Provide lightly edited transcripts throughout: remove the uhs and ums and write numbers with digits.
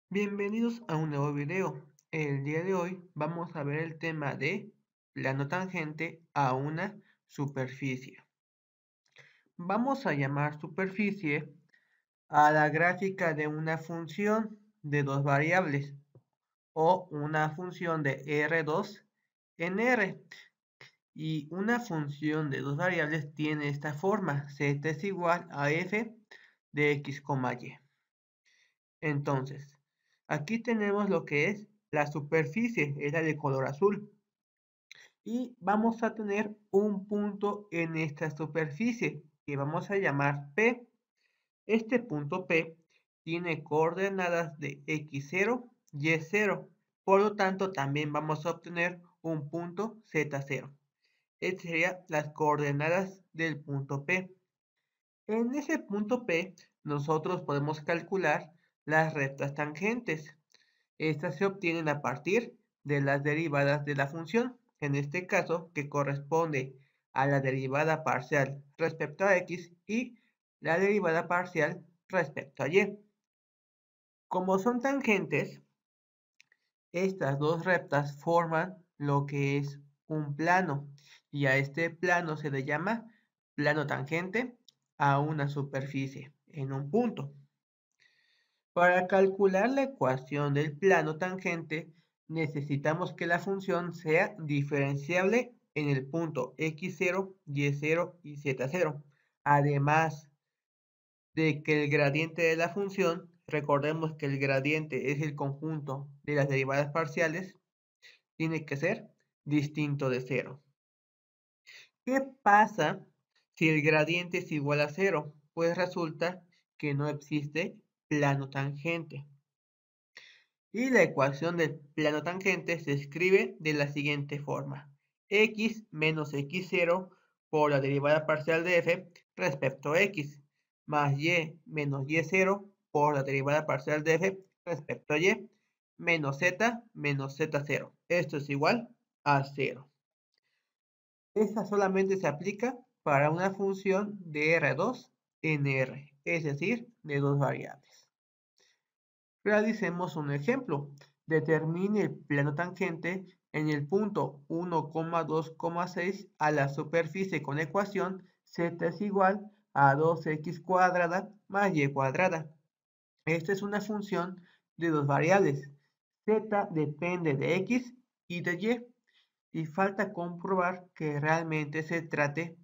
Bienvenidos a un nuevo video. El día de hoy vamos a ver el tema de plano tangente a una superficie. Vamos a llamar superficie a la gráfica de una función de dos variables o una función de R2 en R. Y una función de dos variables tiene esta forma: z es igual a f de x, y. Entonces, aquí tenemos lo que es la superficie, es la de color azul. Y vamos a tener un punto en esta superficie que vamos a llamar P. Este punto P tiene coordenadas de x0, y0. Por lo tanto, también vamos a obtener un punto z0. Estas serían las coordenadas del punto P. En ese punto P, nosotros podemos calcular las rectas tangentes. Estas se obtienen a partir de las derivadas de la función, en este caso que corresponde a la derivada parcial respecto a x y la derivada parcial respecto a y. Como son tangentes, estas dos rectas forman lo que es un plano, y a este plano se le llama plano tangente a una superficie en un punto. Para calcular la ecuación del plano tangente, necesitamos que la función sea diferenciable en el punto x0, y0 y z0. Además de que el gradiente de la función, recordemos que el gradiente es el conjunto de las derivadas parciales, tiene que ser distinto de 0. ¿Qué pasa si el gradiente es igual a 0? Pues resulta que no existe plano tangente. Y la ecuación del plano tangente se escribe de la siguiente forma: x menos x0 por la derivada parcial de f respecto a x, más y menos y0 por la derivada parcial de f respecto a y, menos z menos z0. Esto es igual a 0. Esta solamente se aplica para una función de R2 en R, es decir, de dos variables. Realicemos un ejemplo. Determine el plano tangente en el punto 1,2,6 a la superficie con ecuación z es igual a 2x cuadrada más y cuadrada. Esta es una función de dos variables. Z depende de x y de y falta comprobar que realmente se trate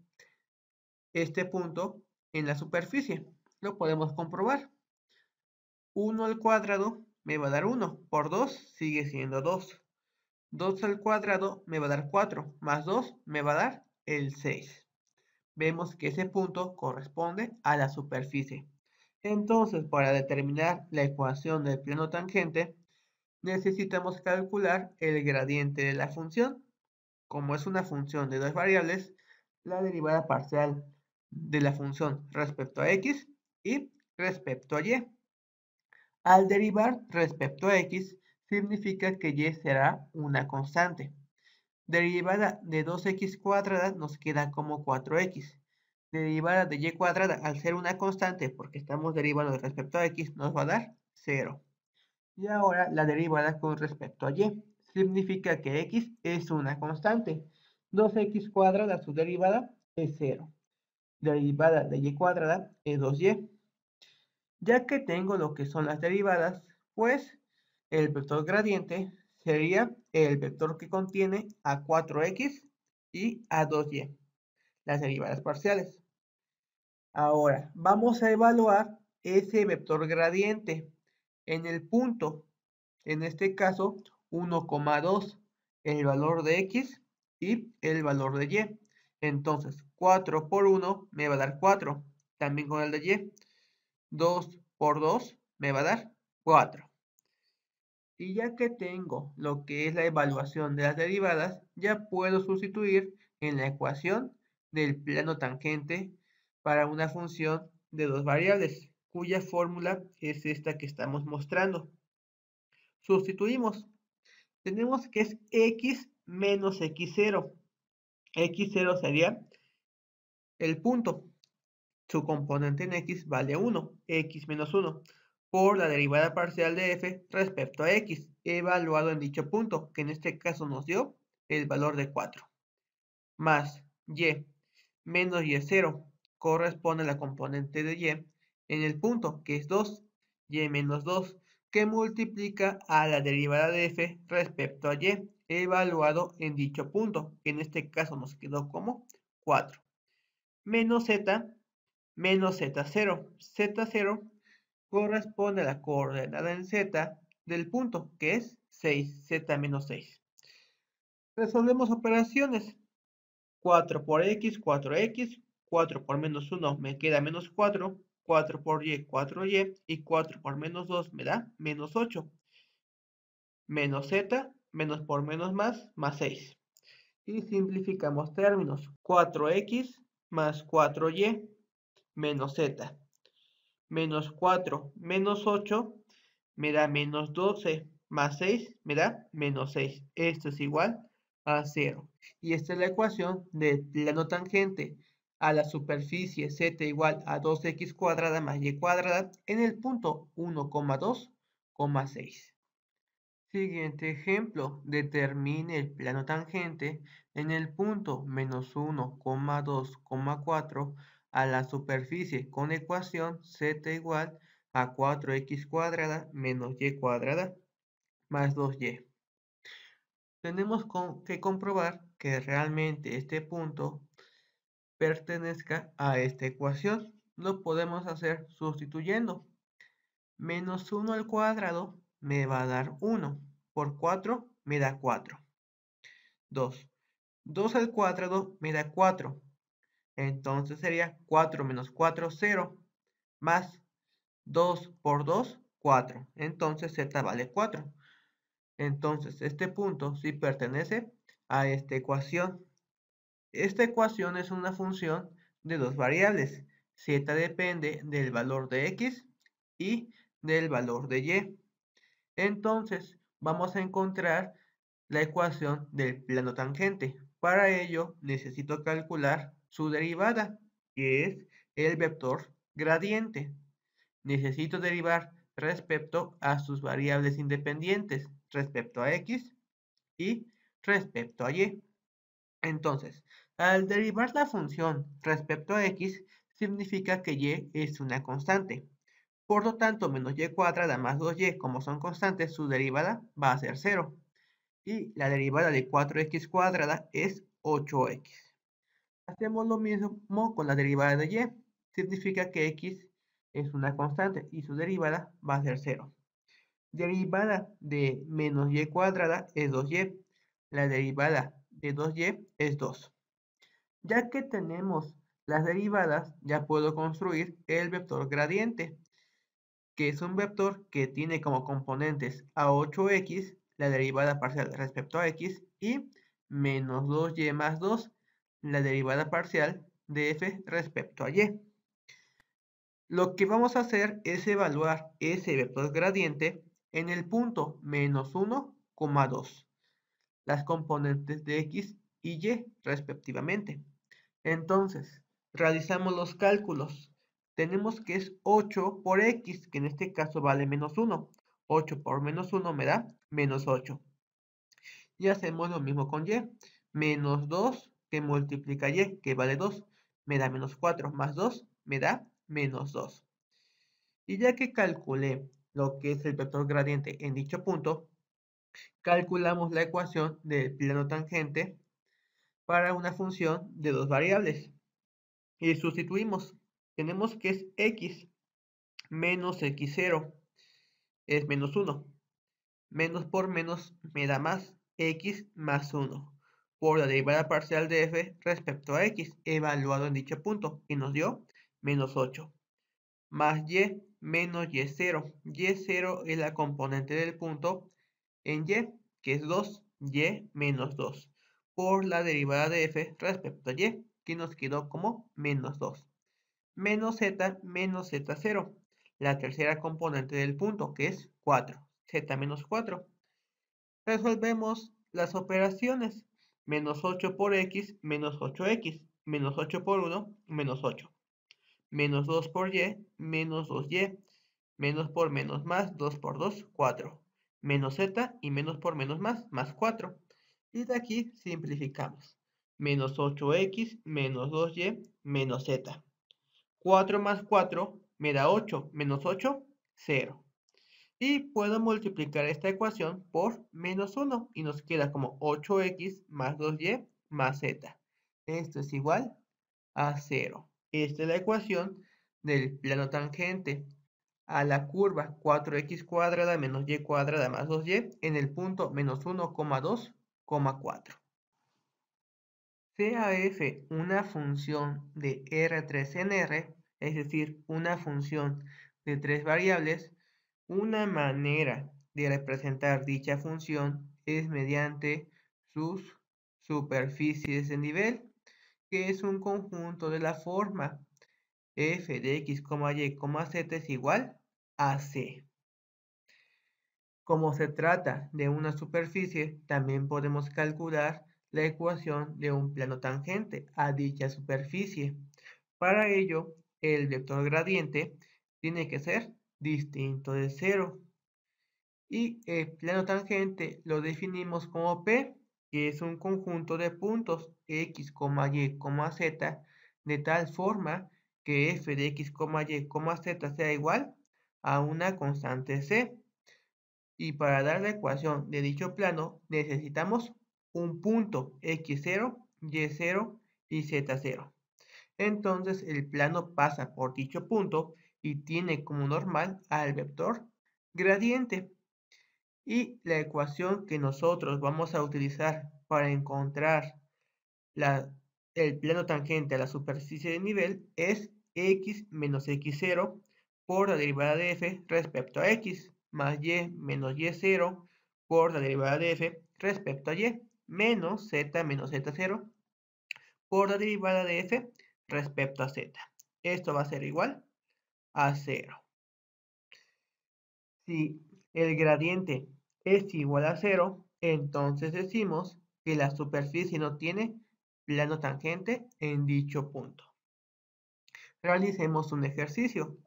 este punto en la superficie. Lo podemos comprobar. 1 al cuadrado me va a dar 1, por 2 sigue siendo 2. 2 al cuadrado me va a dar 4, más 2 me va a dar el 6. Vemos que ese punto corresponde a la superficie. Entonces, para determinar la ecuación del plano tangente, necesitamos calcular el gradiente de la función. Como es una función de dos variables, la derivada parcial de la función respecto a x y respecto a y. Al derivar respecto a x, significa que y será una constante. Derivada de 2x cuadrada nos queda como 4x. Derivada de y cuadrada, al ser una constante, porque estamos derivando respecto a x, nos va a dar 0. Y ahora la derivada con respecto a y. Significa que x es una constante. 2x cuadrada, su derivada es 0. Derivada de y cuadrada es 2y. Ya que tengo lo que son las derivadas, pues el vector gradiente sería el vector que contiene a 4x y a 2y, las derivadas parciales. Ahora, vamos a evaluar ese vector gradiente en el punto, en este caso 1,2, el valor de x y el valor de y. Entonces, 4 por 1 me va a dar 4, también con el de y. 2 por 2 me va a dar 4. Y ya que tengo lo que es la evaluación de las derivadas, ya puedo sustituir en la ecuación del plano tangente para una función de dos variables, cuya fórmula es esta que estamos mostrando. Sustituimos. tenemos que es x menos x0. X0 sería el punto. Su componente en x vale 1, x menos 1, por la derivada parcial de f respecto a x, evaluado en dicho punto, que en este caso nos dio el valor de 4, más y menos y0, corresponde a la componente de y en el punto, que es 2, y menos 2, que multiplica a la derivada de f respecto a y, evaluado en dicho punto, que en este caso nos quedó como 4, menos z menos z0. Z0 corresponde a la coordenada en z del punto, que es 6, z menos 6. Resolvemos operaciones. 4 por x, 4x, 4 por menos 1 me queda menos 4, 4 por y, 4y, y 4 por menos 2 me da menos 8. Menos z, menos por menos más 6. Y simplificamos términos. 4x más 4y menos z. Menos 4 menos 8 me da menos 12, más 6 me da menos 6. Esto es igual a 0. Y esta es la ecuación del plano tangente a la superficie z igual a 2x cuadrada más y cuadrada en el punto 1,2, 6. Siguiente ejemplo. Determine el plano tangente en el punto menos 1,2, 4 a la superficie con ecuación z igual a 4x cuadrada menos y cuadrada más 2y. Tenemos que comprobar que realmente este punto pertenezca a esta ecuación. Lo podemos hacer sustituyendo. Menos 1 al cuadrado me va a dar 1. Por 4 me da 4. 2. 2 al cuadrado me da 4. Entonces sería 4 menos 4, 0. Más 2 por 2, 4. Entonces z vale 4. Entonces este punto sí pertenece a esta ecuación. Esta ecuación es una función de dos variables. Z depende del valor de x y del valor de y. Entonces vamos a encontrar la ecuación del plano tangente. Para ello necesito calcular su derivada, que es el vector gradiente. Necesito derivar respecto a sus variables independientes, respecto a x y respecto a y. Entonces, al derivar la función respecto a x, significa que y es una constante. Por lo tanto, menos y cuadrada más 2y, como son constantes, su derivada va a ser 0. Y la derivada de 4x cuadrada es 8x. Hacemos lo mismo con la derivada de y. Significa que x es una constante y su derivada va a ser 0. Derivada de menos y cuadrada es 2y. La derivada de 2y es 2. Ya que tenemos las derivadas, ya puedo construir el vector gradiente, que es un vector que tiene como componentes a 8x, la derivada parcial respecto a x, y menos 2y más 2, la derivada parcial de f respecto a y. Lo que vamos a hacer es evaluar ese vector gradiente en el punto menos 1,2, las componentes de x y y respectivamente. Entonces, realizamos los cálculos. Tenemos que es 8 por x, que en este caso vale menos 1. 8 por menos 1 me da menos 8. Y hacemos lo mismo con y. Menos 2 que multiplica y, que vale 2, me da menos 4. Más 2 me da menos 2. Y ya que calculé lo que es el vector gradiente en dicho punto, calculamos la ecuación del plano tangente para una función de dos variables. Y sustituimos. Tenemos que es x menos x0 es menos 1. Menos por menos me da más, x más 1. Por la derivada parcial de f respecto a x, evaluado en dicho punto, que nos dio menos 8. Más y menos y0. Y0 es la componente del punto en y, que es 2. Y menos 2. Por la derivada de f respecto a y, que nos quedó como menos 2. Menos z menos z0, la tercera componente del punto, que es 4, z menos 4. Resolvemos las operaciones. Menos 8 por x, menos 8x. Menos 8 por 1, menos 8. Menos 2 por y, menos 2y. Menos por menos más, 2 por 2, 4. Menos z y menos por menos más 4. Y de aquí simplificamos. Menos 8x, menos 2y, menos z. 4 más 4 me da 8, menos 8, 0. Y puedo multiplicar esta ecuación por menos 1 y nos queda como 8x más 2y más z. Esto es igual a 0. Esta es la ecuación del plano tangente a la curva 4x cuadrada menos y cuadrada más 2y en el punto menos 1,2, 4. Sea f una función de R3 en R, es decir, una función de tres variables, una manera de representar dicha función es mediante sus superficies de nivel, que es un conjunto de la forma f de x, y, z es igual a c. Como se trata de una superficie, también podemos calcular la ecuación de un plano tangente a dicha superficie. Para ello, el vector gradiente tiene que ser distinto de 0. Y el plano tangente lo definimos como P, que es un conjunto de puntos x, y, z, de tal forma que f de x, y, z sea igual a una constante c. Y para dar la ecuación de dicho plano necesitamos un punto x0, y0 y z0. Entonces el plano pasa por dicho punto y tiene como normal al vector gradiente. Y la ecuación que nosotros vamos a utilizar para encontrar el plano tangente a la superficie de nivel es x menos x0 por la derivada de f respecto a x, más y menos y0 por la derivada de f respecto a y, menos z menos z0 por la derivada de f respecto a z. Esto va a ser igual a 0. Si el gradiente es igual a 0, entonces decimos que la superficie no tiene plano tangente en dicho punto. Realicemos un ejercicio.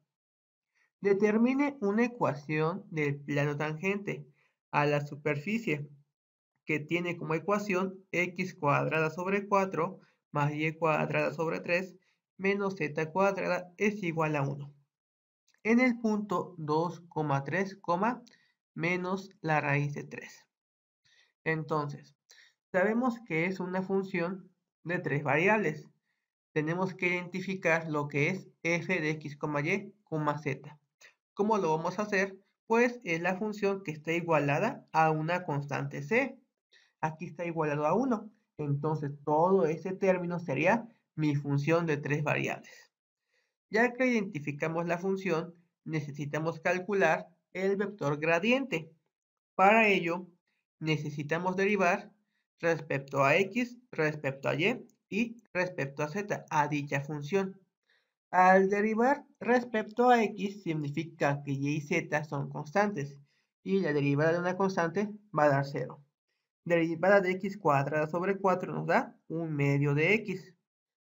Determine una ecuación del plano tangente a la superficie que tiene como ecuación x cuadrada sobre 4 más y cuadrada sobre 3 menos z cuadrada es igual a 1. En el punto 2,3, menos la raíz de 3. Entonces, sabemos que es una función de tres variables. Tenemos que identificar lo que es f de x, y, z. ¿Cómo lo vamos a hacer? Pues es la función que está igualada a una constante c. Aquí está igualado a 1. Entonces, todo ese término sería mi función de tres variables. Ya que identificamos la función, necesitamos calcular el vector gradiente. Para ello, necesitamos derivar respecto a x, respecto a y respecto a z a dicha función. Al derivar respecto a x significa que y z son constantes y la derivada de una constante va a dar 0. Derivada de x cuadrada sobre 4 nos da un medio de x.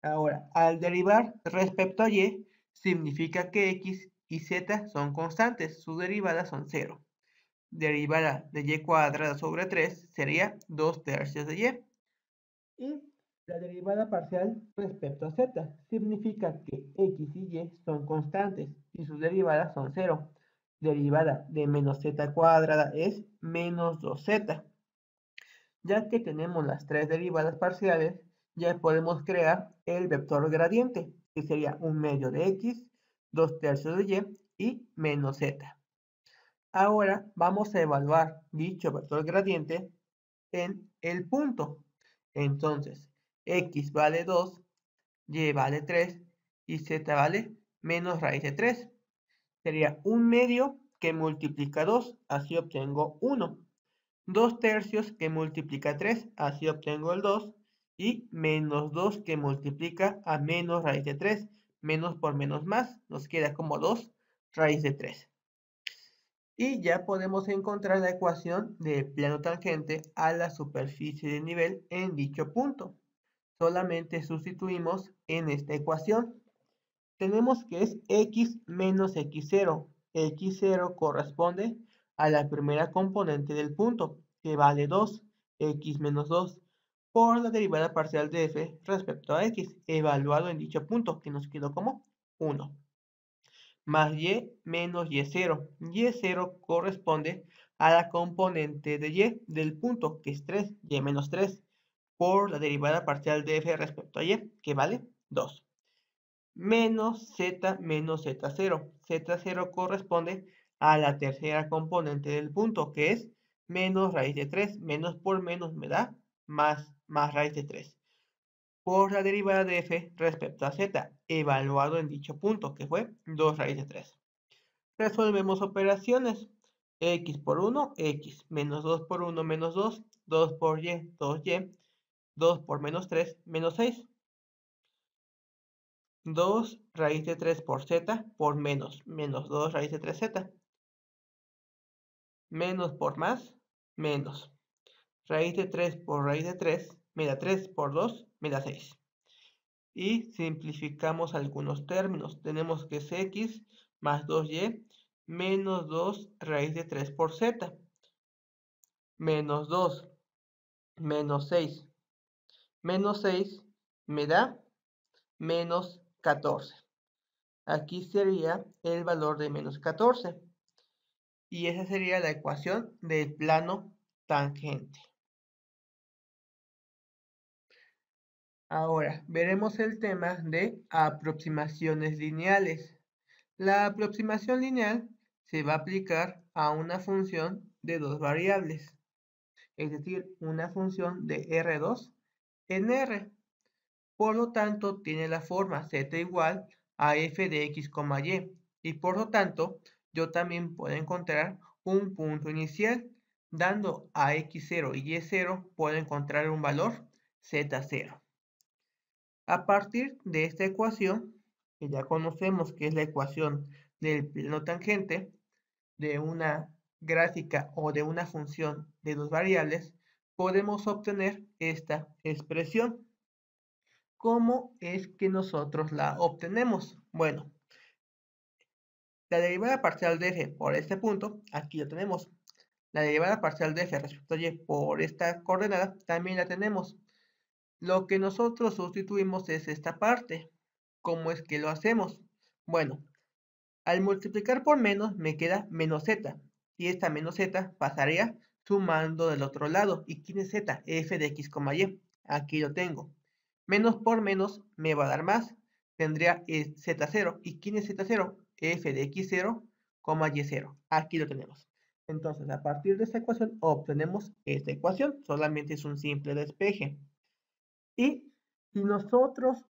Ahora, al derivar respecto a y significa que x y z son constantes, sus derivadas son 0. Derivada de y cuadrada sobre 3 sería 2 tercios de y. Y la derivada parcial respecto a z significa que x y y son constantes y sus derivadas son 0. Derivada de menos z cuadrada es menos 2z. Ya que tenemos las tres derivadas parciales, ya podemos crear el vector gradiente, que sería un medio de x, 2 tercios de y menos z. Ahora vamos a evaluar dicho vector gradiente en el punto. Entonces, x vale 2, y vale 3 y z vale menos raíz de 3. Sería un medio que multiplica 2, así obtengo 1. 2 tercios que multiplica 3, así obtengo el 2. Y menos 2 que multiplica a menos raíz de 3. Menos por menos más, nos queda como 2 raíz de 3. Y ya podemos encontrar la ecuación del plano tangente a la superficie de nivel en dicho punto. Solamente sustituimos en esta ecuación. Tenemos que es x menos x0. x0 corresponde a la primera componente del punto, que vale 2, x menos 2, por la derivada parcial de f respecto a x, evaluado en dicho punto, que nos quedó como 1. Más y menos y0. y0 corresponde a la componente de y del punto, que es 3, y menos 3, por la derivada parcial de f respecto a y, que vale 2. Menos z menos z0. z0 corresponde a la tercera componente del punto, que es menos raíz de 3. Menos por menos me da más raíz de 3. Por la derivada de f respecto a z, evaluado en dicho punto, que fue 2 raíz de 3. Resolvemos operaciones. X por 1, x. Menos 2 por 1, menos 2. 2 por y, 2y. 2 por menos 3, menos 6. 2 raíz de 3 por z por menos. Menos 2 raíz de 3z. Menos por más, menos. Raíz de 3 por raíz de 3 me da 3 por 2, me da 6. Y simplificamos algunos términos. Tenemos que es x más 2y menos 2 raíz de 3 por z. Menos 2 menos 6. Menos 6 me da menos 14. Aquí sería el valor de menos 14. Y esa sería la ecuación del plano tangente. Ahora, veremos el tema de aproximaciones lineales. La aproximación lineal se va a aplicar a una función de dos variables, es decir, una función de R2 en R. Por lo tanto, tiene la forma z igual a f de x, y. Y por lo tanto, yo también puedo encontrar un punto inicial. Dando a x0 y y0, puedo encontrar un valor z0. A partir de esta ecuación, que ya conocemos que es la ecuación del plano tangente de una gráfica o de una función de dos variables, podemos obtener esta expresión. ¿Cómo es que nosotros la obtenemos? Bueno, la derivada parcial de f por este punto, aquí la tenemos. La derivada parcial de f respecto a y por esta coordenada, también la tenemos. Lo que nosotros sustituimos es esta parte. ¿Cómo es que lo hacemos? Bueno, al multiplicar por menos me queda menos z. Y esta menos z pasaría sumando del otro lado. ¿Y quién es z? F de x, y. Aquí lo tengo. Menos por menos me va a dar más. Tendría z0. ¿Y quién es z0? F de x0, y0. Aquí lo tenemos. Entonces, a partir de esta ecuación, obtenemos esta ecuación. Solamente es un simple despeje. Y si nosotros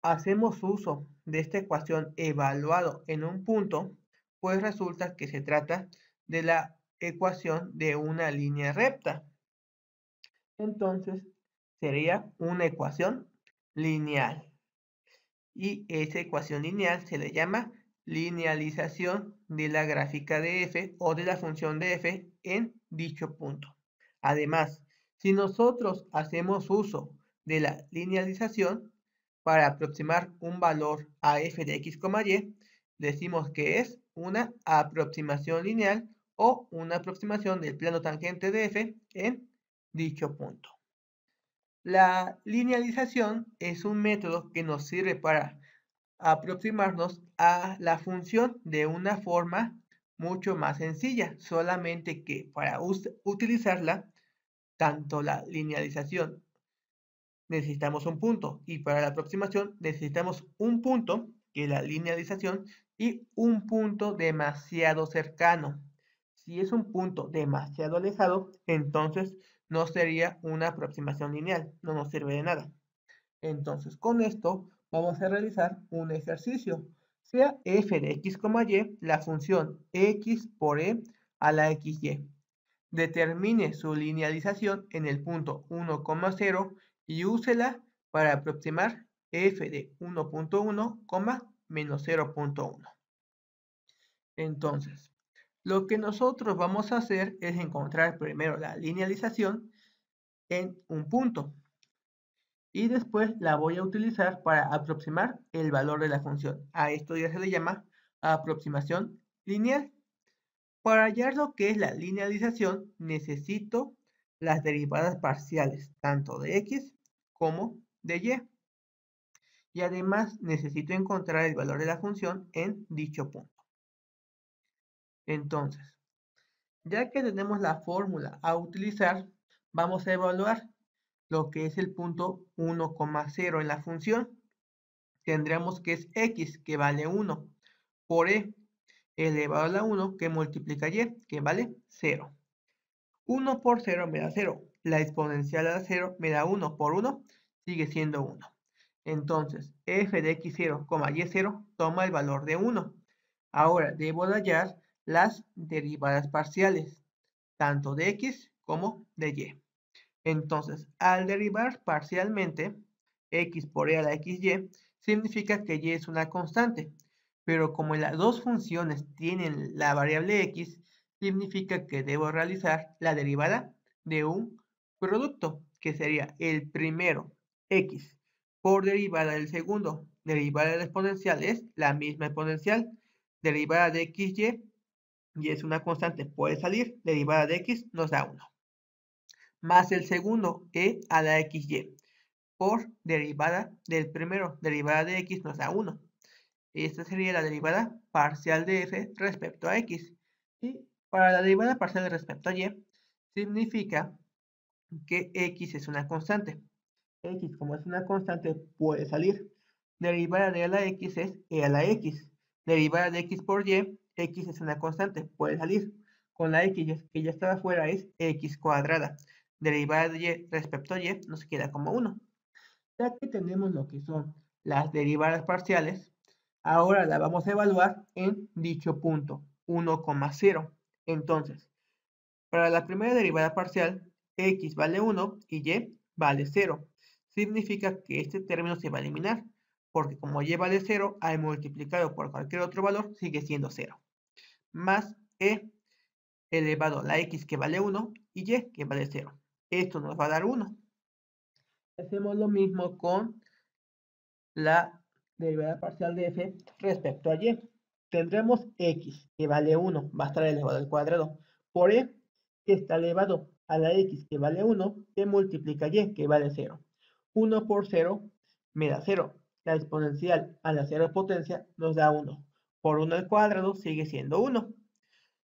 hacemos uso de esta ecuación evaluado en un punto, pues resulta que se trata de la ecuación de una línea recta. Entonces, sería una ecuación lineal. Y esa ecuación lineal se le llama linealización de la gráfica de f o de la función de f en dicho punto. Además, si nosotros hacemos uso de la linealización para aproximar un valor a f de x, y, decimos que es una aproximación lineal o una aproximación del plano tangente de f en dicho punto. La linealización es un método que nos sirve para aproximarnos a la función de una forma mucho más sencilla, solamente que para utilizarla, tanto la linealización necesitamos un punto y para la aproximación necesitamos un punto, que es la linealización, y un punto demasiado cercano. Si es un punto demasiado alejado, entonces no sería una aproximación lineal, no nos sirve de nada. Entonces, con esto vamos a realizar un ejercicio. Sea f de x, y la función x por e a la xy. Determine su linealización en el punto 1, 0 y úsela para aproximar f de 1.1, menos 0.1. Entonces, Lo que nosotros vamos a hacer es encontrar primero la linealización en un punto y después la voy a utilizar para aproximar el valor de la función. A esto ya se le llama aproximación lineal. Para hallar lo que es la linealización necesito las derivadas parciales tanto de x como de y. Y además necesito encontrar el valor de la función en dicho punto. Entonces, ya que tenemos la fórmula a utilizar, vamos a evaluar lo que es el punto 1,0 en la función. Tendremos que es x, que vale 1, por e elevado a la 1, que multiplica y, que vale 0. 1 por 0 me da 0. La exponencial a la 0 me da 1 por 1, sigue siendo 1. Entonces, f de x0, y0 toma el valor de 1. Ahora debo hallar las derivadas parciales, tanto de x como de y. Entonces, al derivar parcialmente x por e a la xy, significa que y es una constante. Pero como las dos funciones tienen la variable x, significa que debo realizar la derivada de un producto, que sería el primero, x, por derivada del segundo. Derivada de la exponencial es la misma exponencial. Derivada de xy, y es una constante, puede salir. Derivada de x nos da 1. Más el segundo, e a la xy, por derivada del primero. Derivada de x nos da 1. Esta sería la derivada parcial de f respecto a x. Y para la derivada parcial respecto a y, significa que x es una constante. X, como es una constante, puede salir. Derivada de a la x es e a la x. Derivada de x por y, x es una constante, puede salir. Con la x que ya estaba fuera es x cuadrada. Derivada de y respecto a y nos queda como 1. Ya que tenemos lo que son las derivadas parciales, ahora la vamos a evaluar en dicho punto, 1,0. Entonces, para la primera derivada parcial, x vale 1 y y vale 0. Significa que este término se va a eliminar, porque como y vale 0, al multiplicado por cualquier otro valor sigue siendo 0. Más e elevado a la x, que vale 1, y y, que vale 0. Esto nos va a dar 1. Hacemos lo mismo con la derivada parcial de f respecto a y. Tendremos x, que vale 1, va a estar elevado al cuadrado, por e, que está elevado a la x, que vale 1, que multiplica y, que vale 0. 1 por 0 me da 0. La exponencial a la 0 potencia nos da 1. Por 1 al cuadrado sigue siendo 1.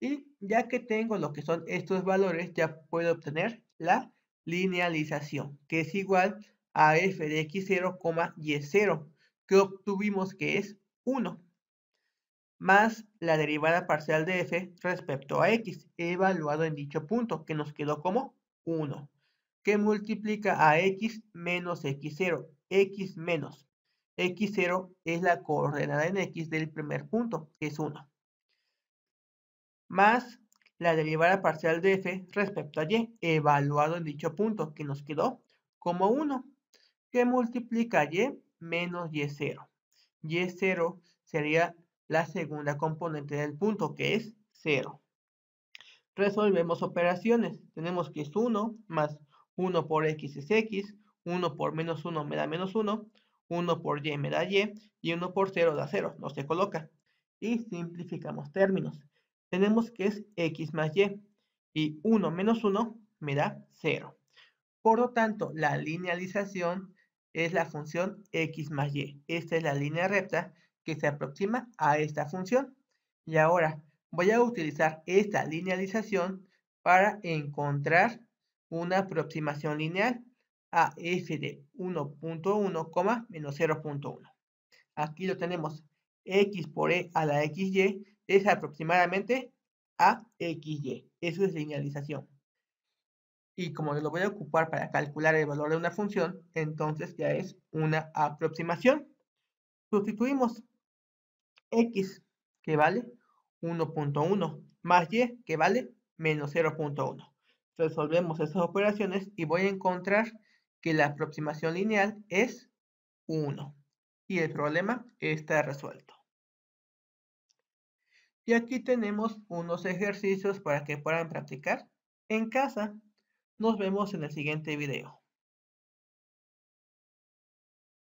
Y ya que tengo lo que son estos valores, ya puedo obtener la linealización, que es igual a f de x0, y0, que obtuvimos que es 1, más la derivada parcial de f respecto a x, evaluado en dicho punto, que nos quedó como 1, que multiplica a x menos x0, x menos x0 es la coordenada en x del primer punto, que es 1. Más la derivada parcial de f respecto a y, evaluado en dicho punto, que nos quedó como 1, que multiplica y menos y0. Y0 sería la segunda componente del punto, que es 0. Resolvemos operaciones. Tenemos que es 1 más 1 por x es x, 1 por menos 1 me da menos 1, 1 por y me da y 1 por 0 da 0, no se coloca. Y simplificamos términos. Tenemos que es x más y 1 menos 1 me da 0. Por lo tanto, la linealización es la función x más y. Esta es la línea recta que se aproxima a esta función. Y ahora voy a utilizar esta linealización para encontrar una aproximación lineal a f de 1.1, menos 0.1. Aquí lo tenemos. X por e a la xy es aproximadamente a xy. Eso es linealización. Y como lo voy a ocupar para calcular el valor de una función, entonces ya es una aproximación. Sustituimos x, que vale 1.1, más y, que vale menos 0.1. Resolvemos estas operaciones y voy a encontrar que la aproximación lineal es 1. Y el problema está resuelto. Y aquí tenemos unos ejercicios para que puedan practicar en casa. Nos vemos en el siguiente video.